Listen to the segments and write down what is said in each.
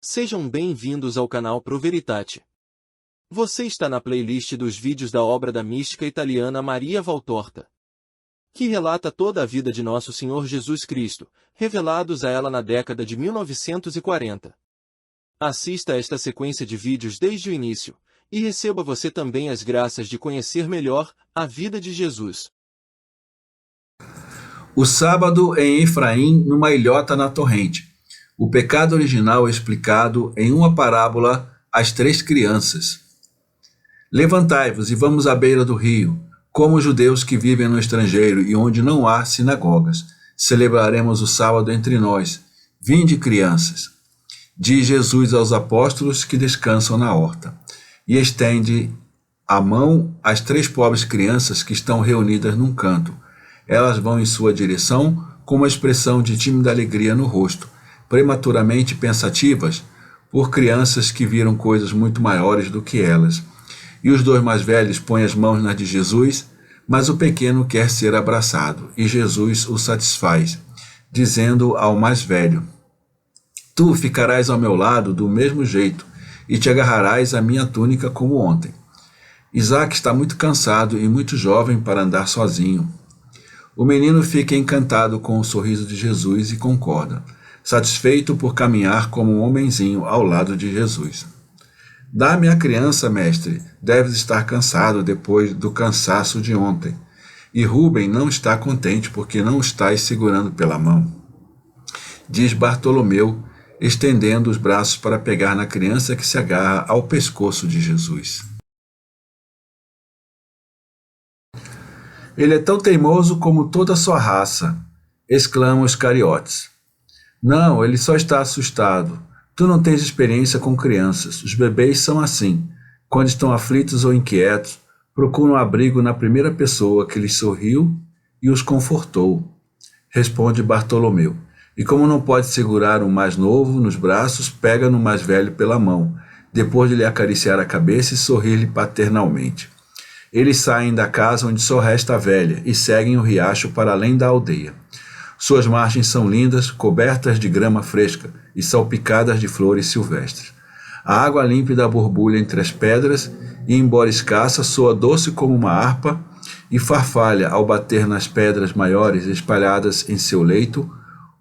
Sejam bem-vindos ao canal Pro Veritate. Você está na playlist dos vídeos da obra da mística italiana Maria Valtorta, que relata toda a vida de Nosso Senhor Jesus Cristo, revelados a ela na década de 1940. Assista a esta sequência de vídeos desde o início, e receba você também as graças de conhecer melhor a vida de Jesus. O sábado em Efraim, numa ilhota na torrente. O pecado original é explicado em uma parábola às 3 crianças. Levantai-vos e vamos à beira do rio, como os judeus que vivem no estrangeiro e onde não há sinagogas. Celebraremos o sábado entre nós. Vinde, crianças, diz Jesus aos apóstolos que descansam na horta, e estende a mão às 3 pobres crianças que estão reunidas num canto. Elas vão em sua direção com uma expressão de tímida alegria no rosto, prematuramente pensativas por crianças que viram coisas muito maiores do que elas. E os 2 mais velhos põem as mãos nas de Jesus, mas o pequeno quer ser abraçado, e Jesus o satisfaz, dizendo ao mais velho: Tu ficarás ao meu lado do mesmo jeito, e te agarrarás à minha túnica como ontem. Isaac está muito cansado e muito jovem para andar sozinho. O menino fica encantado com o sorriso de Jesus e concorda, satisfeito por caminhar como um homenzinho ao lado de Jesus. Dá-me a criança, mestre, deves estar cansado depois do cansaço de ontem. E Rubem não está contente porque não estás segurando pela mão, diz Bartolomeu, estendendo os braços para pegar na criança que se agarra ao pescoço de Jesus. Ele é tão teimoso como toda a sua raça, exclamam os cariotes. Não, ele só está assustado. Tu não tens experiência com crianças. Os bebês são assim. Quando estão aflitos ou inquietos, procuram abrigo na primeira pessoa que lhes sorriu e os confortou, responde Bartolomeu. E como não pode segurar o mais novo nos braços, pega no mais velho pela mão, depois de lhe acariciar a cabeça e sorrir-lhe paternalmente. Eles saem da casa onde só resta a velha e seguem o riacho para além da aldeia. Suas margens são lindas, cobertas de grama fresca e salpicadas de flores silvestres. A água límpida borbulha entre as pedras e, embora escassa, soa doce como uma harpa e farfalha ao bater nas pedras maiores espalhadas em seu leito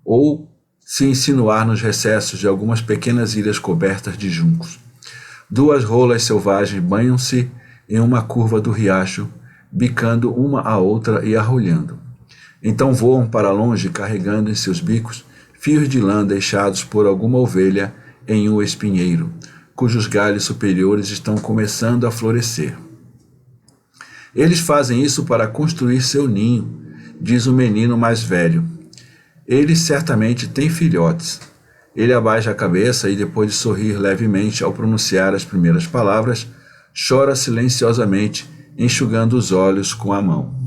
ou se insinuar nos recessos de algumas pequenas ilhas cobertas de juncos. 2 rolas selvagens banham-se em uma curva do riacho, bicando uma a outra e arrulhando. Então voam para longe carregando em seus bicos fios de lã deixados por alguma ovelha em um espinheiro, cujos galhos superiores estão começando a florescer. Eles fazem isso para construir seu ninho, diz o menino mais velho. Eles certamente têm filhotes. Ele abaixa a cabeça e, depois de sorrir levemente ao pronunciar as primeiras palavras, chora silenciosamente, enxugando os olhos com a mão.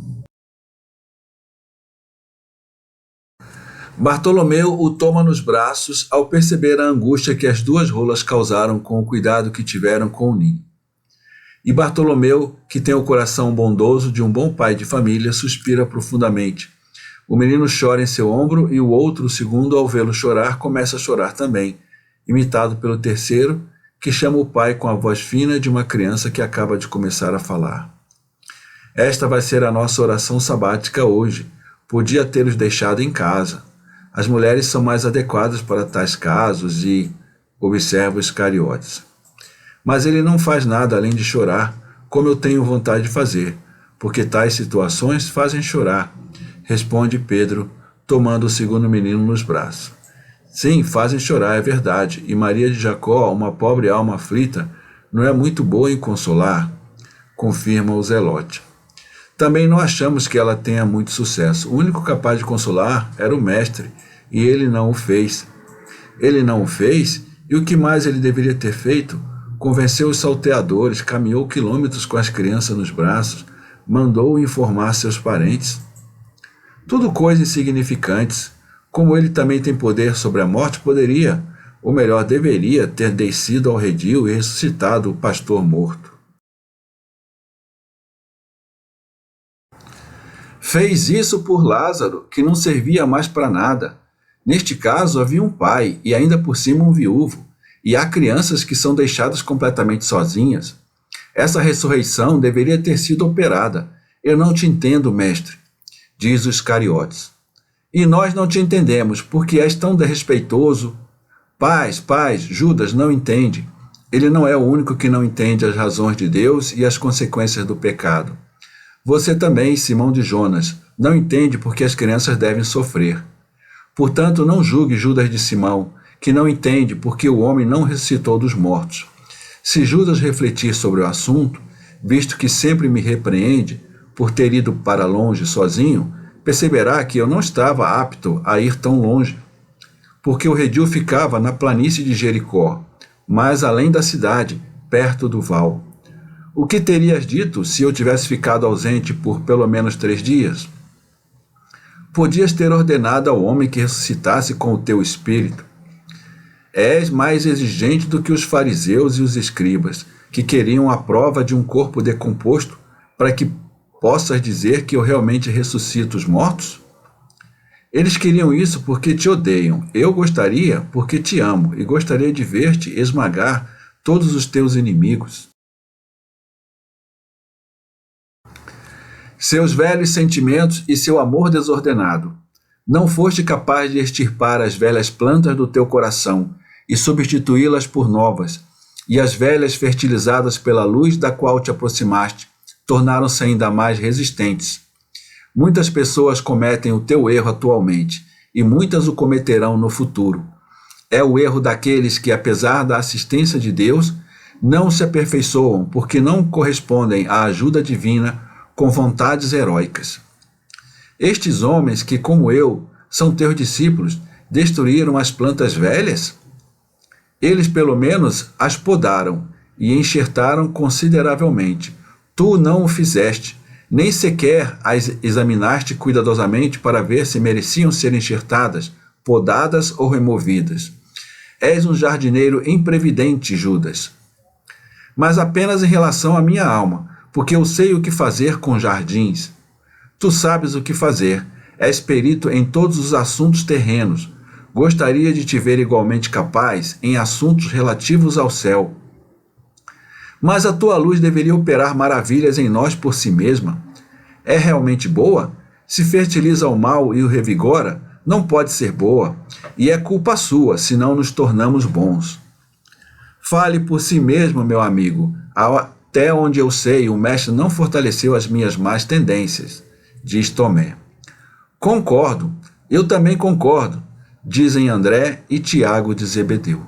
Bartolomeu o toma nos braços ao perceber a angústia que as 2 rolas causaram com o cuidado que tiveram com o ninho. E Bartolomeu, que tem o coração bondoso de um bom pai de família, suspira profundamente. O menino chora em seu ombro e o outro, o segundo, ao vê-lo chorar, começa a chorar também, imitado pelo terceiro, que chama o pai com a voz fina de uma criança que acaba de começar a falar. Esta vai ser a nossa oração sabática hoje. Podia tê-los deixado em casa. As mulheres são mais adequadas para tais casos e observa os cariotes. Mas ele não faz nada além de chorar, como eu tenho vontade de fazer, porque tais situações fazem chorar, responde Pedro, tomando o segundo menino nos braços. Sim, fazem chorar, é verdade, e Maria de Jacó, uma pobre alma aflita, não é muito boa em consolar, confirma o Zelote. Também não achamos que ela tenha muito sucesso. O único capaz de consolar era o mestre, e ele não o fez. Ele não o fez, e o que mais ele deveria ter feito? Convenceu os salteadores, caminhou quilômetros com as crianças nos braços, mandou informar seus parentes. Tudo coisas insignificantes. Como ele também tem poder sobre a morte, poderia, ou melhor, deveria ter descido ao redil e ressuscitado o pastor morto. Fez isso por Lázaro, que não servia mais para nada. Neste caso, havia um pai e ainda por cima um viúvo, e há crianças que são deixadas completamente sozinhas. Essa ressurreição deveria ter sido operada. Eu não te entendo, mestre, diz os Iscariotes. E nós não te entendemos, porque és tão desrespeitoso. Paz, Judas não entende. Ele não é o único que não entende as razões de Deus e as consequências do pecado. Você também, Simão de Jonas, não entende porque as crianças devem sofrer. Portanto, não julgue Judas de Simão, que não entende porque o homem não ressuscitou dos mortos. Se Judas refletir sobre o assunto, visto que sempre me repreende por ter ido para longe sozinho, perceberá que eu não estava apto a ir tão longe, porque o redil ficava na planície de Jericó, mais além da cidade, perto do val. O que terias dito se eu tivesse ficado ausente por pelo menos 3 dias? Podias ter ordenado ao homem que ressuscitasse com o teu espírito. És mais exigente do que os fariseus e os escribas, que queriam a prova de um corpo decomposto para que possas dizer que eu realmente ressuscito os mortos? Eles queriam isso porque te odeiam. Eu gostaria porque te amo e gostaria de ver-te esmagar todos os teus inimigos. Seus velhos sentimentos e seu amor desordenado. Não foste capaz de extirpar as velhas plantas do teu coração e substituí-las por novas, e as velhas fertilizadas pela luz da qual te aproximaste tornaram-se ainda mais resistentes. Muitas pessoas cometem o teu erro atualmente, e muitas o cometerão no futuro. É o erro daqueles que, apesar da assistência de Deus, não se aperfeiçoam porque não correspondem à ajuda divina com vontades heróicas. Estes homens que, como eu, são teus discípulos, destruíram as plantas velhas? Eles, pelo menos, as podaram e enxertaram consideravelmente. Tu não o fizeste, nem sequer as examinaste cuidadosamente para ver se mereciam ser enxertadas, podadas ou removidas. És um jardineiro imprevidente, Judas. Mas apenas em relação à minha alma, porque eu sei o que fazer com jardins. Tu sabes o que fazer, és perito em todos os assuntos terrenos. Gostaria de te ver igualmente capaz em assuntos relativos ao céu. Mas a tua luz deveria operar maravilhas em nós por si mesma. É realmente boa? Se fertiliza o mal e o revigora, não pode ser boa, e é culpa sua se não nos tornamos bons. Fale por si mesmo, meu amigo. Até onde eu sei, o mestre não fortaleceu as minhas más tendências, diz Tomé. Concordo, eu também concordo, dizem André e Tiago de Zebedeu.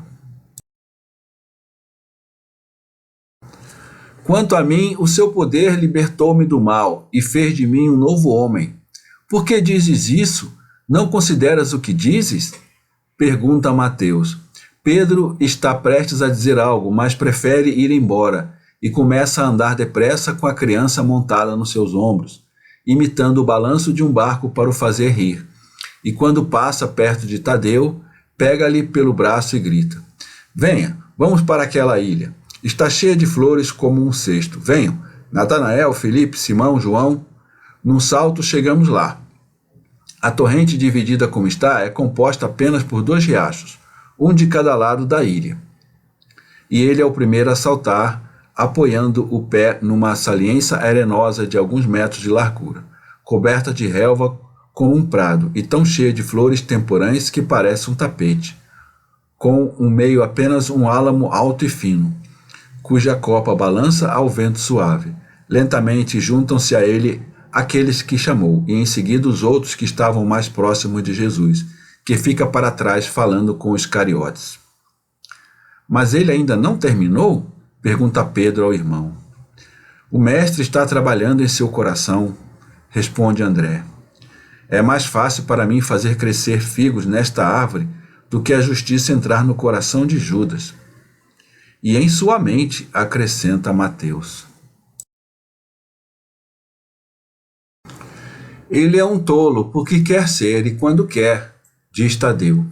Quanto a mim, o seu poder libertou-me do mal e fez de mim um novo homem. Por que dizes isso? Não consideras o que dizes? Pergunta Mateus. Pedro está prestes a dizer algo, mas prefere ir embora e começa a andar depressa com a criança montada nos seus ombros, imitando o balanço de um barco para o fazer rir. E quando passa perto de Tadeu, pega-lhe pelo braço e grita: Venha, vamos para aquela ilha. Está cheia de flores como um cesto. Venham, Natanael, Felipe, Simão, João. Num salto chegamos lá. A torrente, dividida como está, é composta apenas por 2 riachos, um de cada lado da ilha. E ele é o primeiro a saltar, apoiando o pé numa saliência arenosa de alguns metros de largura, coberta de relva como um prado e tão cheia de flores temporãs que parece um tapete, com um meio apenas um álamo alto e fino. cuja copa balança ao vento suave. Lentamente juntam-se a ele aqueles que chamou, e em seguida os outros que estavam mais próximos de Jesus, que fica para trás falando com os Iscariotes. Mas ele ainda não terminou? Pergunta Pedro ao irmão. O mestre está trabalhando em seu coração, responde André. É mais fácil para mim fazer crescer figos nesta árvore do que a justiça entrar no coração de Judas. E em sua mente, acrescenta Mateus. Ele é um tolo porque quer ser e quando quer, diz Tadeu.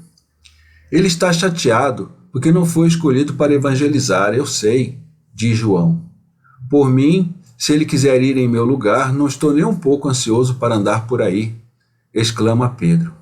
Ele está chateado porque não foi escolhido para evangelizar, eu sei, diz João. Por mim, se ele quiser ir em meu lugar, não estou nem um pouco ansioso para andar por aí, exclama Pedro.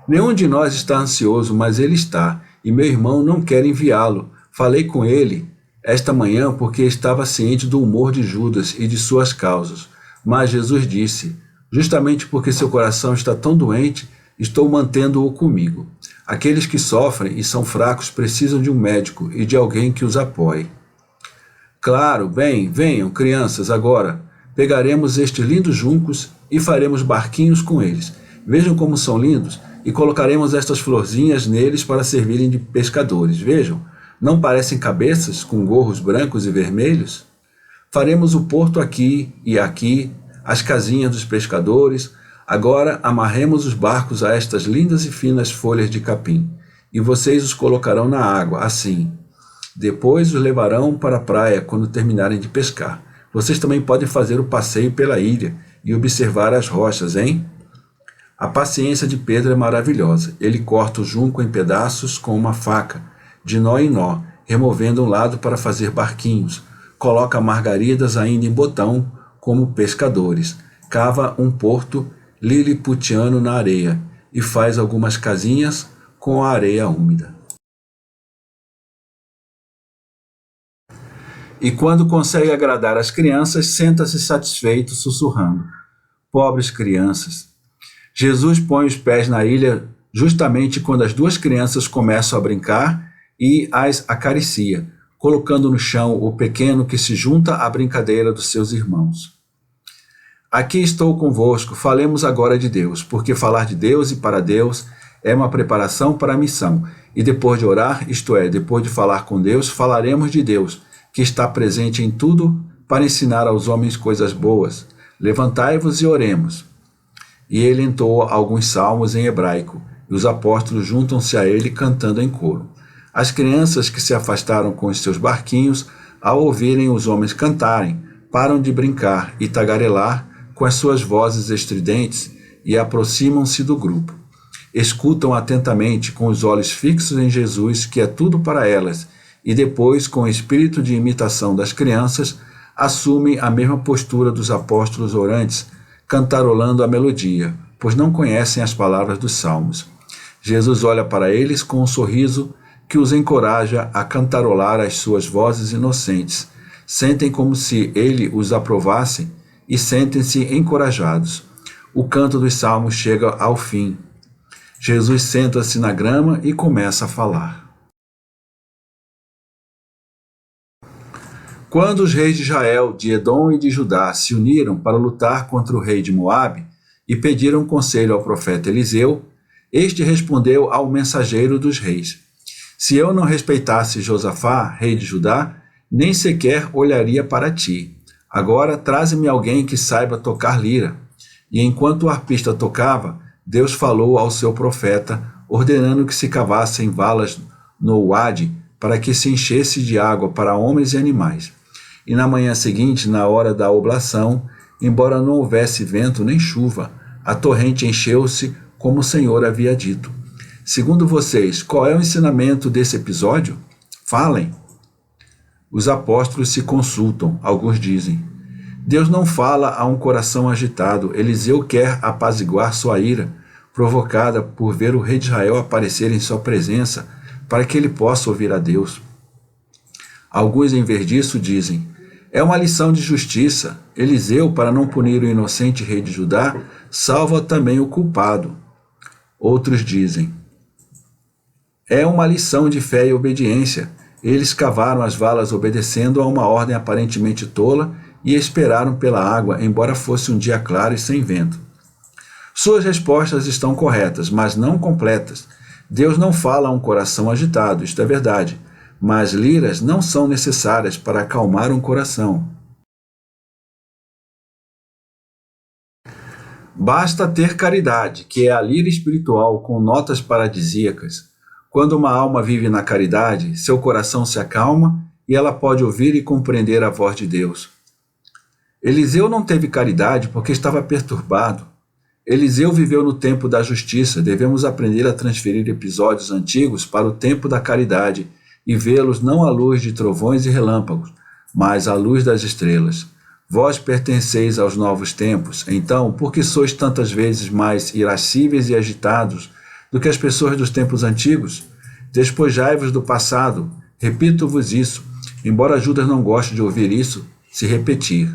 Nenhum de nós está ansioso, mas ele está, e meu irmão não quer enviá-lo. Falei com ele esta manhã porque estava ciente do humor de Judas e de suas causas. Mas Jesus disse, justamente porque seu coração está tão doente, estou mantendo-o comigo. Aqueles que sofrem e são fracos precisam de um médico e de alguém que os apoie. Claro, bem, venham, crianças, agora. Pegaremos estes lindos juncos e faremos barquinhos com eles. Vejam como são lindos e colocaremos estas florzinhas neles para servirem de pescadores. Vejam, não parecem cabeças com gorros brancos e vermelhos? Faremos o porto aqui e aqui, as casinhas dos pescadores. Agora amarremos os barcos a estas lindas e finas folhas de capim, e vocês os colocarão na água, assim. Depois os levarão para a praia quando terminarem de pescar. Vocês também podem fazer o passeio pela ilha e observar as rochas, hein? A paciência de Pedro é maravilhosa. Ele corta o junco em pedaços com uma faca, de nó em nó, removendo um lado para fazer barquinhos. Coloca margaridas ainda em botão, como pescadores. Cava um porto liliputiano na areia e faz algumas casinhas com a areia úmida. E quando consegue agradar as crianças, senta-se satisfeito, sussurrando. Pobres crianças. Jesus põe os pés na ilha justamente quando as duas crianças começam a brincar e as acaricia, colocando no chão o pequeno que se junta à brincadeira dos seus irmãos. Aqui estou convosco, falemos agora de Deus, porque falar de Deus e para Deus é uma preparação para a missão. E depois de orar, isto é, depois de falar com Deus, falaremos de Deus, que está presente em tudo para ensinar aos homens coisas boas. Levantai-vos e oremos. E ele entoa alguns salmos em hebraico, e os apóstolos juntam-se a ele cantando em coro. As crianças que se afastaram com os seus barquinhos, ao ouvirem os homens cantarem, param de brincar e tagarelar com as suas vozes estridentes e aproximam-se do grupo. Escutam atentamente com os olhos fixos em Jesus, que é tudo para elas, e depois, com o espírito de imitação das crianças, assumem a mesma postura dos apóstolos orantes, cantarolando a melodia, pois não conhecem as palavras dos salmos. Jesus olha para eles com um sorriso que os encoraja a cantarolar as suas vozes inocentes. Sentem como se ele os aprovasse e sentem-se encorajados. O canto dos salmos chega ao fim. Jesus senta-se na grama e começa a falar. Quando os reis de Israel, de Edom e de Judá se uniram para lutar contra o rei de Moabe e pediram conselho ao profeta Eliseu, este respondeu ao mensageiro dos reis: Se eu não respeitasse Josafá, rei de Judá, nem sequer olharia para ti. Agora traze-me alguém que saiba tocar lira. E enquanto o arpista tocava, Deus falou ao seu profeta, ordenando que se cavassem valas no Uade, para que se enchesse de água para homens e animais. E na manhã seguinte, na hora da oblação, embora não houvesse vento nem chuva, a torrente encheu-se como o Senhor havia dito. Segundo vocês, qual é o ensinamento desse episódio? Falem. Os apóstolos se consultam, alguns dizem: Deus não fala a um coração agitado. Eliseu quer apaziguar sua ira, provocada por ver o rei de Israel aparecer em sua presença, para que ele possa ouvir a Deus. Alguns, em vez disso, dizem: é uma lição de justiça. Eliseu, para não punir o inocente rei de Judá, salva também o culpado. Outros dizem: é uma lição de fé e obediência. Eles cavaram as valas obedecendo a uma ordem aparentemente tola e esperaram pela água, embora fosse um dia claro e sem vento. Suas respostas estão corretas, mas não completas. Deus não fala a um coração agitado, isto é verdade, mas liras não são necessárias para acalmar um coração. Basta ter caridade, que é a lira espiritual com notas paradisíacas. Quando uma alma vive na caridade, seu coração se acalma e ela pode ouvir e compreender a voz de Deus. Eliseu não teve caridade porque estava perturbado. Eliseu viveu no tempo da justiça. Devemos aprender a transferir episódios antigos para o tempo da caridade e vê-los não à luz de trovões e relâmpagos, mas à luz das estrelas. Vós pertenceis aos novos tempos, então, por que sois tantas vezes mais irascíveis e agitados do que as pessoas dos tempos antigos? Despojai-vos do passado. Repito-vos isso, embora Judas não goste de ouvir isso se repetir.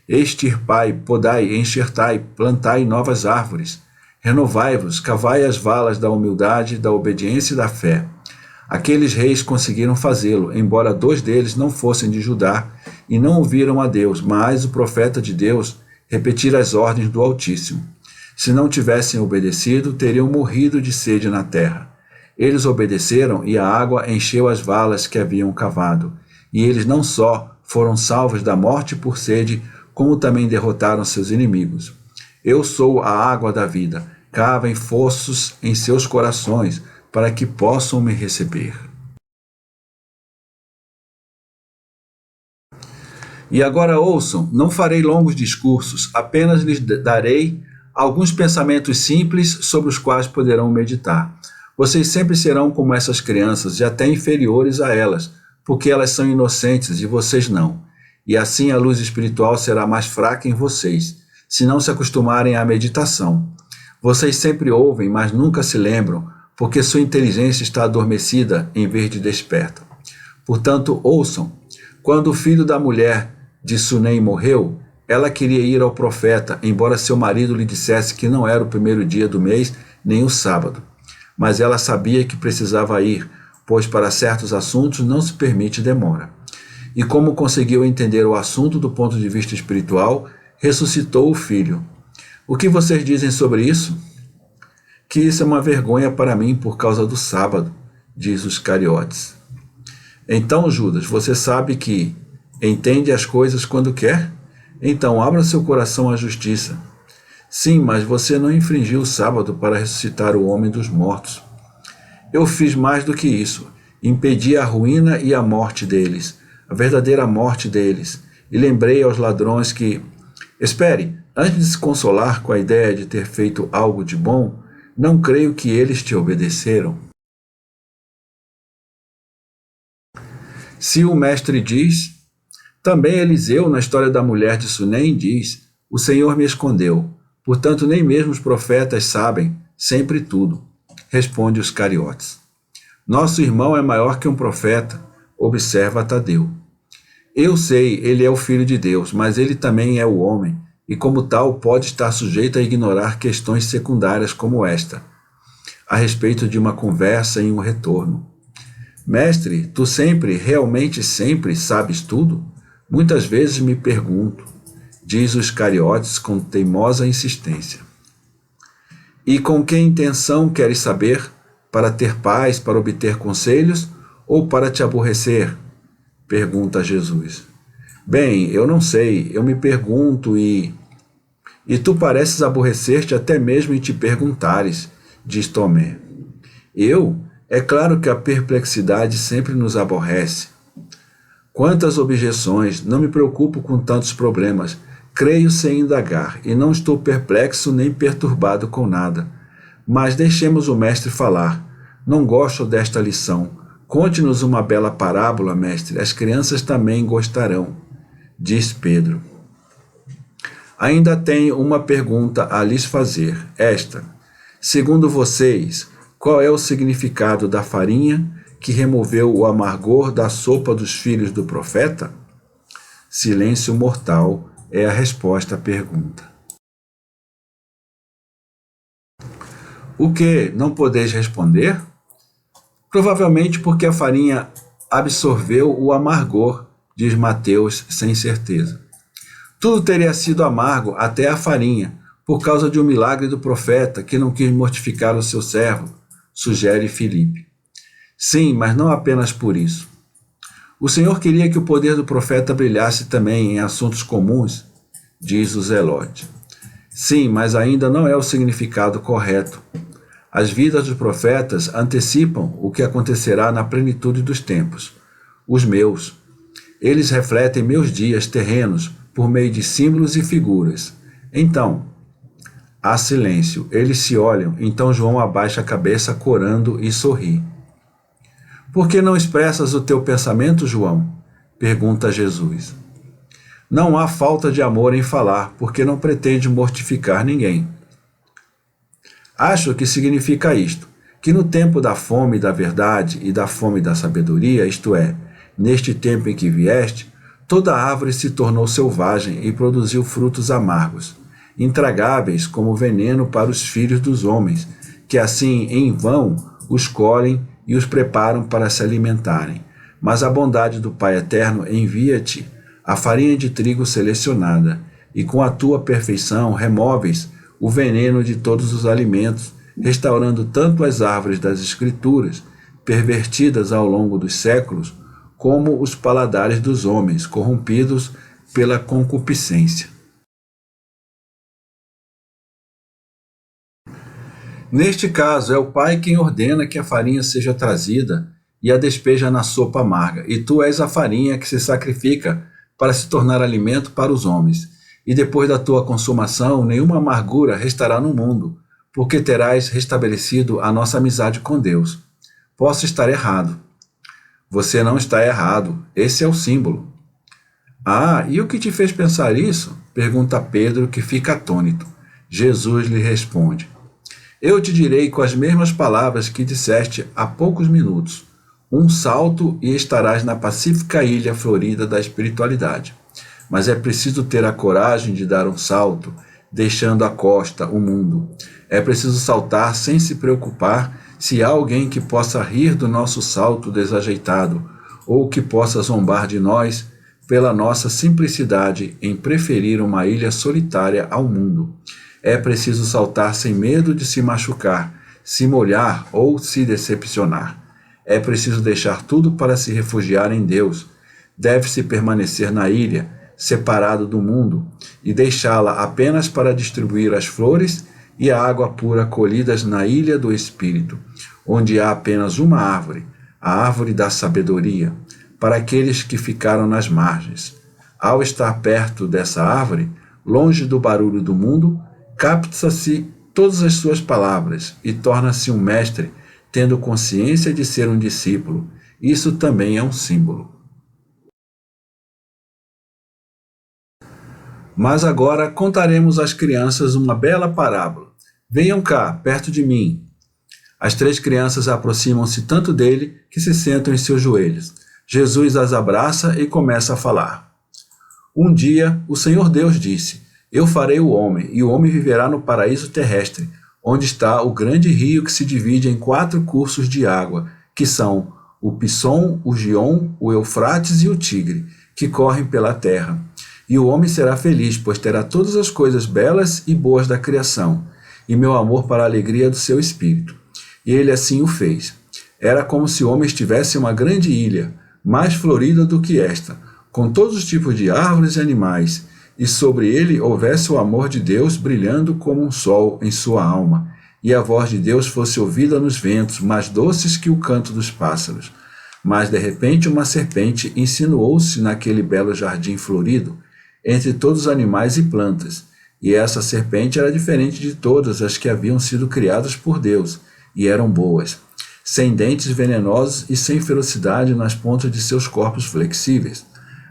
Extirpai, podai, enxertai, plantai novas árvores. Renovai-vos, cavai as valas da humildade, da obediência e da fé. Aqueles reis conseguiram fazê-lo, embora 2 deles não fossem de Judá e não ouviram a Deus, mas o profeta de Deus repetira as ordens do Altíssimo. Se não tivessem obedecido, teriam morrido de sede na terra. Eles obedeceram e a água encheu as valas que haviam cavado. E eles não só foram salvos da morte por sede, como também derrotaram seus inimigos. Eu sou a água da vida. Cavem fossos em seus corações, para que possam me receber. E agora ouçam, não farei longos discursos, apenas lhes darei alguns pensamentos simples sobre os quais poderão meditar. Vocês sempre serão como essas crianças e até inferiores a elas, porque elas são inocentes e vocês não. E assim a luz espiritual será mais fraca em vocês, se não se acostumarem à meditação. Vocês sempre ouvem, mas nunca se lembram, porque sua inteligência está adormecida em vez de desperta. Portanto, ouçam. Quando o filho da mulher de Sunem morreu, ela queria ir ao profeta, embora seu marido lhe dissesse que não era o primeiro dia do mês, nem o sábado. Mas ela sabia que precisava ir, pois para certos assuntos não se permite demora. E como conseguiu entender o assunto do ponto de vista espiritual, ressuscitou o filho. O que vocês dizem sobre isso? Que isso é uma vergonha para mim por causa do sábado, diz os Iscariotes. Então, Judas, você sabe que entende as coisas quando quer? Então, abra seu coração à justiça. Sim, mas você não infringiu o sábado para ressuscitar o homem dos mortos. Eu fiz mais do que isso. Impedi a ruína e a morte deles, a verdadeira morte deles. E lembrei aos ladrões que... Espere, antes de se consolar com a ideia de ter feito algo de bom, não creio que eles te obedeceram. Se o mestre diz... Também Eliseu, na história da mulher de Sunem, diz: o Senhor me escondeu, portanto nem mesmo os profetas sabem sempre tudo. Responde os Iscariotes. Nosso irmão é maior que um profeta, observa Tadeu. Eu sei, ele é o filho de Deus, mas ele também é o homem, e como tal pode estar sujeito a ignorar questões secundárias como esta, a respeito de uma conversa e um retorno. Mestre, tu sempre, realmente sempre sabes tudo? Muitas vezes me pergunto, diz os Iscariotes com teimosa insistência. E com que intenção queres saber? Para ter paz, para obter conselhos ou para te aborrecer? Pergunta Jesus. Bem, eu não sei, eu me pergunto e tu pareces aborrecer-te até mesmo em te perguntares, diz Tomé. Eu? É claro que a perplexidade sempre nos aborrece. Quantas objeções, não me preocupo com tantos problemas, creio sem indagar, e não estou perplexo nem perturbado com nada. Mas deixemos o mestre falar. Não gosto desta lição. Conte-nos uma bela parábola, mestre, as crianças também gostarão, diz Pedro. Ainda tenho uma pergunta a lhes fazer, esta. Segundo vocês, qual é o significado da farinha que removeu o amargor da sopa dos filhos do profeta? Silêncio mortal é a resposta à pergunta. O que? Não podeis responder? Provavelmente porque a farinha absorveu o amargor, diz Mateus sem certeza. Tudo teria sido amargo, até a farinha, por causa de um milagre do profeta que não quis mortificar o seu servo, sugere Filipe. Sim, mas não apenas por isso. O Senhor queria que o poder do profeta brilhasse também em assuntos comuns, diz o Zelote. Sim, mas ainda não é o significado correto. As vidas dos profetas antecipam o que acontecerá na plenitude dos tempos. Os meus. Eles refletem meus dias terrenos por meio de símbolos e figuras. Então, há silêncio. Eles se olham, então João abaixa a cabeça corando e sorri. Por que não expressas o teu pensamento, João? Pergunta Jesus. Não há falta de amor em falar, porque não pretende mortificar ninguém. Acho que significa isto, que no tempo da fome da verdade e da fome da sabedoria, isto é, neste tempo em que vieste, toda árvore se tornou selvagem e produziu frutos amargos, intragáveis como veneno para os filhos dos homens, que assim em vão os colhem e os preparam para se alimentarem. Mas a bondade do Pai Eterno envia-te a farinha de trigo selecionada, e com a tua perfeição removes o veneno de todos os alimentos, restaurando tanto as árvores das Escrituras, pervertidas ao longo dos séculos, como os paladares dos homens, corrompidos pela concupiscência. Neste caso, é o pai quem ordena que a farinha seja trazida e a despeja na sopa amarga, e tu és a farinha que se sacrifica para se tornar alimento para os homens. E depois da tua consumação, nenhuma amargura restará no mundo, porque terás restabelecido a nossa amizade com Deus. Posso estar errado. Você não está errado, esse é o símbolo. Ah, e o que te fez pensar isso? Pergunta Pedro, que fica atônito. Jesus lhe responde. Eu te direi com as mesmas palavras que disseste há poucos minutos. Um salto e estarás na pacífica ilha florida da espiritualidade. Mas é preciso ter a coragem de dar um salto, deixando a costa, o mundo. É preciso saltar sem se preocupar se há alguém que possa rir do nosso salto desajeitado, ou que possa zombar de nós pela nossa simplicidade em preferir uma ilha solitária ao mundo. É preciso saltar sem medo de se machucar, se molhar ou se decepcionar. É preciso deixar tudo para se refugiar em Deus. Deve-se permanecer na ilha, separado do mundo, e deixá-la apenas para distribuir as flores e a água pura colhidas na ilha do Espírito, onde há apenas uma árvore, a árvore da sabedoria, para aqueles que ficaram nas margens. Ao estar perto dessa árvore, longe do barulho do mundo, capta-se todas as suas palavras e torna-se um mestre, tendo consciência de ser um discípulo. Isso também é um símbolo. Mas agora contaremos às crianças uma bela parábola. Venham cá, perto de mim. As 3 crianças aproximam-se tanto dele que se sentam em seus joelhos. Jesus as abraça e começa a falar. Um dia, o Senhor Deus disse: Eu farei o homem, e o homem viverá no paraíso terrestre, onde está o grande rio que se divide em 4 cursos de água, que são o Pisson, o Gion, o Eufrates e o Tigre, que correm pela terra. E o homem será feliz, pois terá todas as coisas belas e boas da criação, e meu amor para a alegria do seu espírito. E ele assim o fez. Era como se o homem estivesse em uma grande ilha, mais florida do que esta, com todos os tipos de árvores e animais, e sobre ele houvesse o amor de Deus brilhando como um sol em sua alma, e a voz de Deus fosse ouvida nos ventos, mais doces que o canto dos pássaros. Mas de repente uma serpente insinuou-se naquele belo jardim florido, entre todos os animais e plantas, e essa serpente era diferente de todas as que haviam sido criadas por Deus, e eram boas, sem dentes venenosos e sem ferocidade nas pontas de seus corpos flexíveis.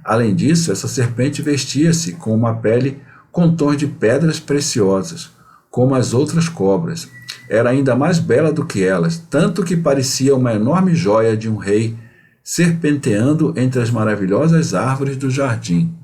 Além disso, essa serpente vestia-se com uma pele com tons de pedras preciosas, como as outras cobras. Era ainda mais bela do que elas, tanto que parecia uma enorme joia de um rei serpenteando entre as maravilhosas árvores do jardim.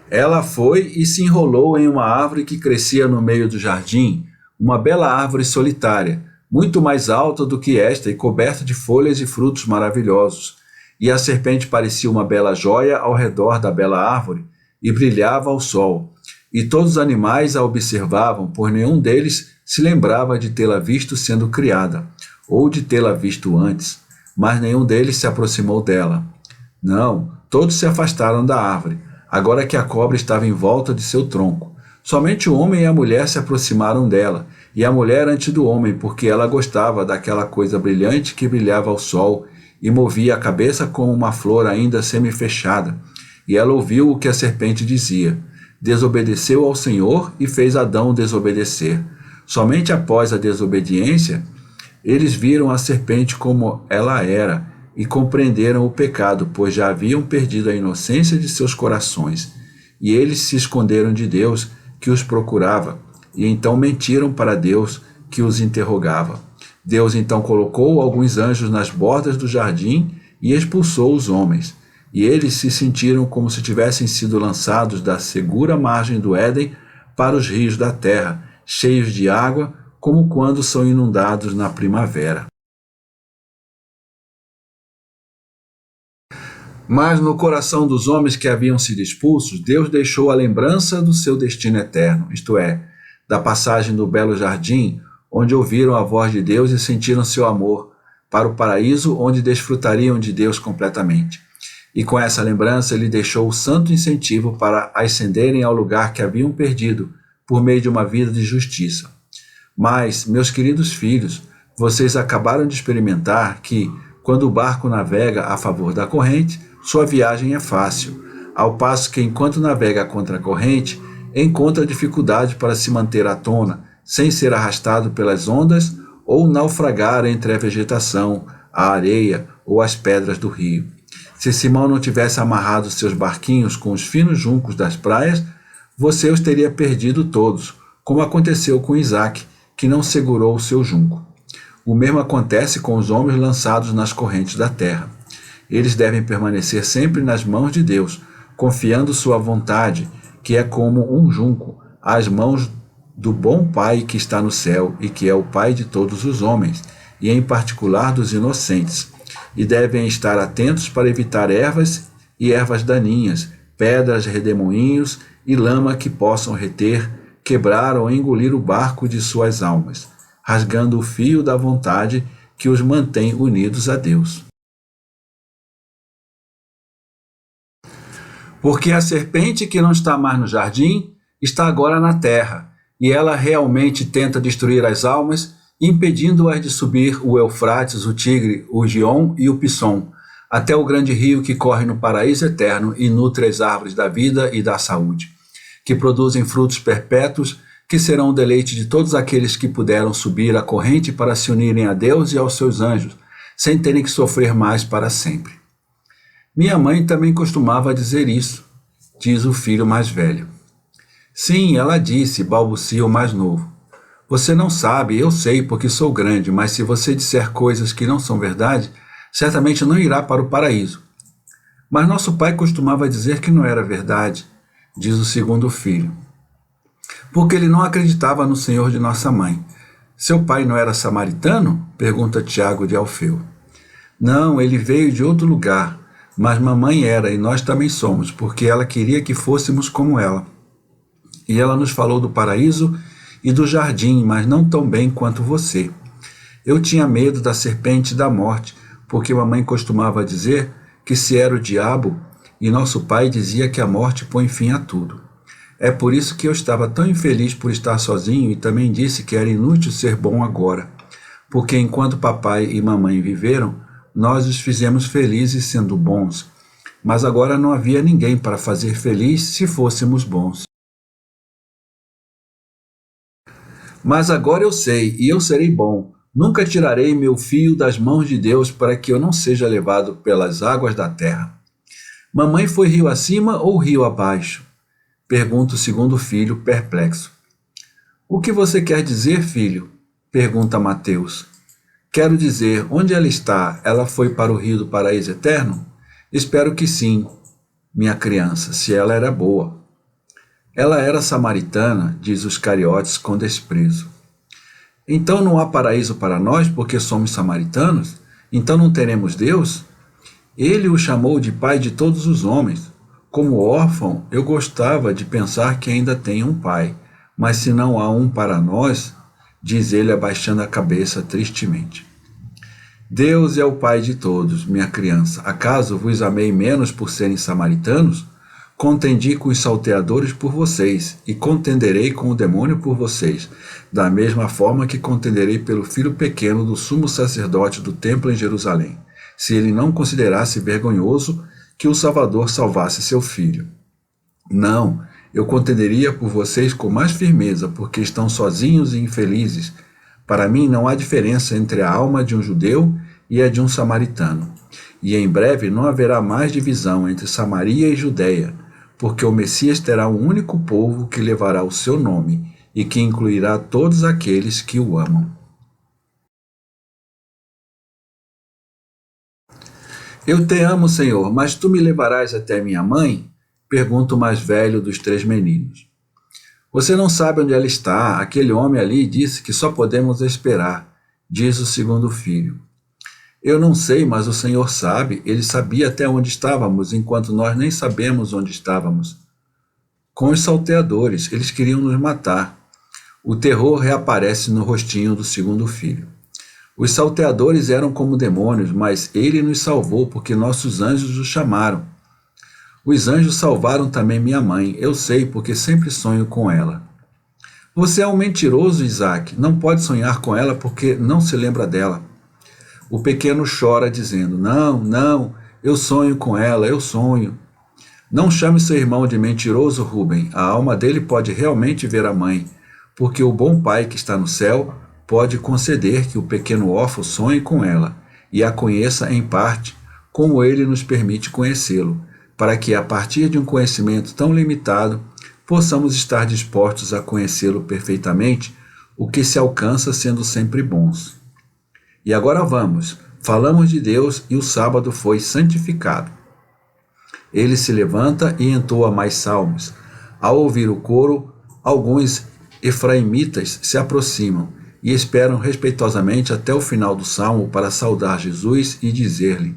Ela foi e se enrolou em uma árvore que crescia no meio do jardim, uma bela árvore solitária, muito mais alta do que esta e coberta de folhas e frutos maravilhosos. E a serpente parecia uma bela joia ao redor da bela árvore e brilhava ao sol. E todos os animais a observavam, por nenhum deles se lembrava de tê-la visto sendo criada, ou de tê-la visto antes, mas nenhum deles se aproximou dela. Não, todos se afastaram da árvore, agora que a cobra estava em volta de seu tronco. Somente o homem e a mulher se aproximaram dela, e a mulher antes do homem, porque ela gostava daquela coisa brilhante que brilhava ao sol e movia a cabeça como uma flor ainda semi-fechada. E ela ouviu o que a serpente dizia. Desobedeceu ao Senhor e fez Adão desobedecer. Somente após a desobediência, eles viram a serpente como ela era e compreenderam o pecado, pois já haviam perdido a inocência de seus corações. E eles se esconderam de Deus, que os procurava, e então mentiram para Deus, que os interrogava. Deus então colocou alguns anjos nas bordas do jardim e expulsou os homens. E eles se sentiram como se tivessem sido lançados da segura margem do Éden para os rios da terra, cheios de água, como quando são inundados na primavera. Mas no coração dos homens que haviam sido expulsos, Deus deixou a lembrança do seu destino eterno, isto é, da passagem do belo jardim, onde ouviram a voz de Deus e sentiram seu amor, para o paraíso, onde desfrutariam de Deus completamente. E com essa lembrança ele deixou o santo incentivo para ascenderem ao lugar que haviam perdido, por meio de uma vida de justiça. Mas, meus queridos filhos, vocês acabaram de experimentar que, quando o barco navega a favor da corrente, sua viagem é fácil, ao passo que, enquanto navega contra a corrente, encontra dificuldade para se manter à tona, sem ser arrastado pelas ondas ou naufragar entre a vegetação, a areia ou as pedras do rio. Se Simão não tivesse amarrado seus barquinhos com os finos juncos das praias, você os teria perdido todos, como aconteceu com Isaac, que não segurou o seu junco. O mesmo acontece com os homens lançados nas correntes da terra. Eles devem permanecer sempre nas mãos de Deus, confiando sua vontade, que é como um junco, às mãos do bom Pai que está no céu e que é o Pai de todos os homens, e em particular dos inocentes. E devem estar atentos para evitar ervas e ervas daninhas, pedras, redemoinhos e lama que possam reter, quebrar ou engolir o barco de suas almas, rasgando o fio da vontade que os mantém unidos a Deus. Porque a serpente que não está mais no jardim está agora na terra, e ela realmente tenta destruir as almas, impedindo-as de subir o Eufrates, o Tigre, o Gion e o Pisson, até o grande rio que corre no paraíso eterno e nutre as árvores da vida e da saúde, que produzem frutos perpétuos, que serão o deleite de todos aqueles que puderam subir a corrente para se unirem a Deus e aos seus anjos, sem terem que sofrer mais para sempre. Minha mãe também costumava dizer isso, diz o filho mais velho. Sim, ela disse, balbucia o mais novo. Você não sabe, eu sei porque sou grande, mas se você disser coisas que não são verdade, certamente não irá para o paraíso. Mas nosso pai costumava dizer que não era verdade, diz o segundo filho. Porque ele não acreditava no Senhor de nossa mãe. Seu pai não era samaritano? Pergunta Tiago de Alfeu. Não, ele veio de outro lugar, mas mamãe era e nós também somos, porque ela queria que fôssemos como ela. E ela nos falou do paraíso e do jardim, mas não tão bem quanto você. Eu tinha medo da serpente e da morte, porque mamãe costumava dizer que se era o diabo, e nosso pai dizia que a morte põe fim a tudo. É por isso que eu estava tão infeliz por estar sozinho e também disse que era inútil ser bom agora, porque enquanto papai e mamãe viveram, nós os fizemos felizes sendo bons, mas agora não havia ninguém para fazer feliz se fôssemos bons. Mas agora eu sei, e eu serei bom. Nunca tirarei meu fio das mãos de Deus para que eu não seja levado pelas águas da terra. Mamãe foi rio acima ou rio abaixo? Pergunta o segundo filho, perplexo. O que você quer dizer, filho? Pergunta Mateus. Quero dizer, onde ela está? Ela foi para o rio do paraíso eterno? Espero que sim, minha criança, se ela era boa. Ela era samaritana, diz os cariotes com desprezo. Então não há paraíso para nós, porque somos samaritanos? Então não teremos Deus? Ele o chamou de pai de todos os homens. Como órfão, eu gostava de pensar que ainda tenho um pai, mas se não há um para nós, diz ele abaixando a cabeça tristemente. Deus é o pai de todos, minha criança. Acaso vos amei menos por serem samaritanos? Contendi com os salteadores por vocês, e contenderei com o demônio por vocês, da mesma forma que contenderei pelo filho pequeno do sumo sacerdote do templo em Jerusalém, se ele não considerasse vergonhoso que o Salvador salvasse seu filho. Não, eu contenderia por vocês com mais firmeza, porque estão sozinhos e infelizes. Para mim não há diferença entre a alma de um judeu e a de um samaritano. E em breve não haverá mais divisão entre Samaria e Judeia, porque o Messias terá um único povo que levará o seu nome e que incluirá todos aqueles que o amam. Eu te amo, Senhor, mas tu me levarás até minha mãe? Pergunta o mais velho dos 3 meninos. Você não sabe onde ela está. Aquele homem ali disse que só podemos esperar, diz o segundo filho. Eu não sei, mas o Senhor sabe. Ele sabia até onde estávamos, enquanto nós nem sabemos onde estávamos. Com os salteadores, eles queriam nos matar. O terror reaparece no rostinho do segundo filho. Os salteadores eram como demônios, mas ele nos salvou porque nossos anjos o chamaram. Os anjos salvaram também minha mãe, eu sei porque sempre sonho com ela. Você é um mentiroso, Isaac, não pode sonhar com ela porque não se lembra dela. O pequeno chora dizendo, não, eu sonho com ela, eu sonho. Não chame seu irmão de mentiroso, Rubem, a alma dele pode realmente ver a mãe, porque o bom pai que está no céu pode conceder que o pequeno órfão sonhe com ela e a conheça em parte, como ele nos permite conhecê-lo, para que, a partir de um conhecimento tão limitado, possamos estar dispostos a conhecê-lo perfeitamente, o que se alcança sendo sempre bons. E agora falamos de Deus e o sábado foi santificado. Ele se levanta e entoa mais salmos. Ao ouvir o coro, alguns efraimitas se aproximam e esperam respeitosamente até o final do salmo para saudar Jesus e dizer-lhe: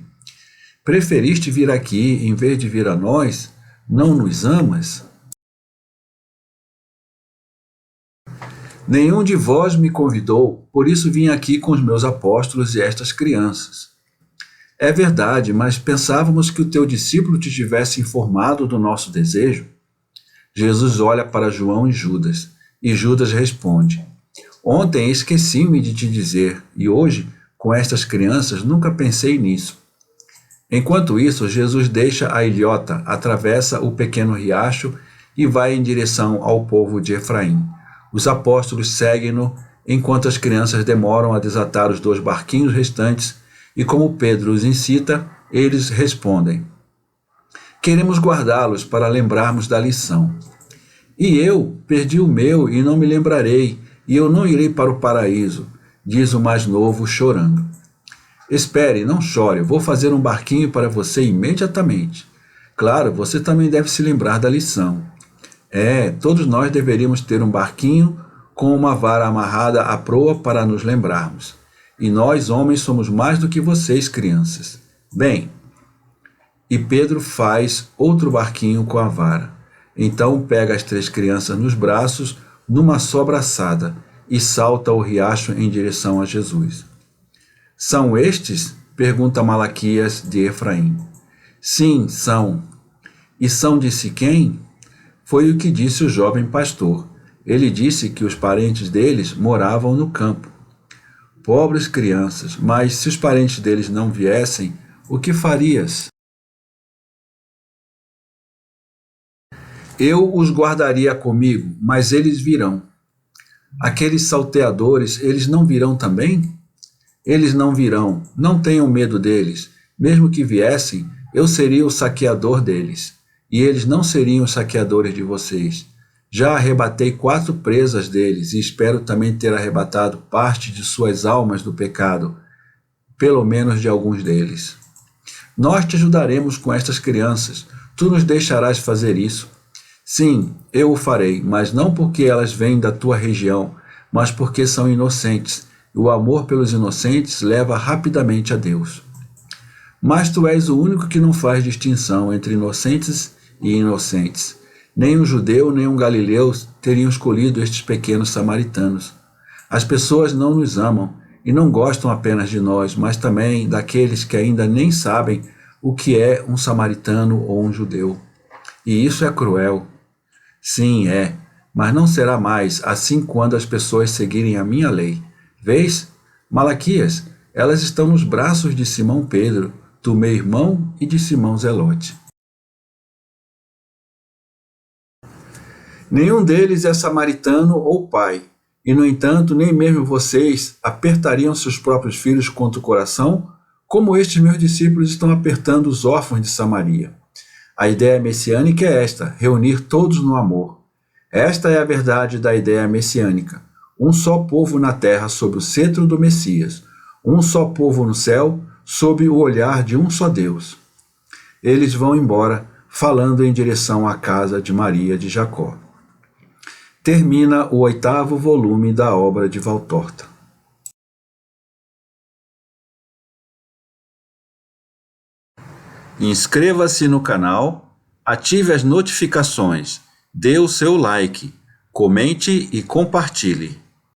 preferiste vir aqui em vez de vir a nós? Não nos amas? Nenhum de vós me convidou, por isso vim aqui com os meus apóstolos e estas crianças. É verdade, mas pensávamos que o teu discípulo te tivesse informado do nosso desejo. Jesus olha para João e Judas responde: ontem esqueci-me de te dizer, e hoje, com estas crianças, nunca pensei nisso. Enquanto isso, Jesus deixa a ilhota, atravessa o pequeno riacho e vai em direção ao povo de Efraim. Os apóstolos seguem-no, enquanto as crianças demoram a desatar os 2 barquinhos restantes, e como Pedro os incita, eles respondem: queremos guardá-los para lembrarmos da lição. E eu perdi o meu e não me lembrarei, e eu não irei para o paraíso, diz o mais novo chorando. Espere, não chore, vou fazer um barquinho para você imediatamente. Claro, você também deve se lembrar da lição. Todos nós deveríamos ter um barquinho com uma vara amarrada à proa para nos lembrarmos. E nós, homens, somos mais do que vocês, crianças. Bem, e Pedro faz outro barquinho com a vara. Então pega as 3 crianças nos braços, numa só braçada, e salta o riacho em direção a Jesus. São estes? Pergunta Malaquias de Efraim. Sim, são. E são de Siquém? Foi o que disse o jovem pastor. Ele disse que os parentes deles moravam no campo. Pobres crianças, mas se os parentes deles não viessem, o que farias? Eu os guardaria comigo, mas eles virão. Aqueles salteadores, eles não virão também? Eles não virão, não tenham medo deles. Mesmo que viessem, eu seria o saqueador deles, e eles não seriam os saqueadores de vocês. Já arrebatei 4 presas deles, e espero também ter arrebatado parte de suas almas do pecado, pelo menos de alguns deles. Nós te ajudaremos com estas crianças, tu nos deixarás fazer isso. Sim, eu o farei, mas não porque elas vêm da tua região, mas porque são inocentes, e o amor pelos inocentes leva rapidamente a Deus. Mas tu és o único que não faz distinção entre inocentes e inocentes. Nem um judeu, nem um galileu teriam escolhido estes pequenos samaritanos. As pessoas não nos amam e não gostam apenas de nós, mas também daqueles que ainda nem sabem o que é um samaritano ou um judeu. E isso é cruel. Sim, é, mas não será mais assim quando as pessoas seguirem a minha lei. Vês? Malaquias, elas estão nos braços de Simão Pedro, do meu irmão e de Simão Zelote. Nenhum deles é samaritano ou pai, e no entanto nem mesmo vocês apertariam seus próprios filhos contra o coração, como estes meus discípulos estão apertando os órfãos de Samaria. A ideia messiânica é esta, reunir todos no amor. Esta é a verdade da ideia messiânica. Um só povo na terra sob o cetro do Messias, um só povo no céu sob o olhar de um só Deus. Eles vão embora, falando em direção à casa de Maria de Jacó. Termina o 8º volume da obra de Valtorta. Inscreva-se no canal, ative as notificações, dê o seu like, comente e compartilhe.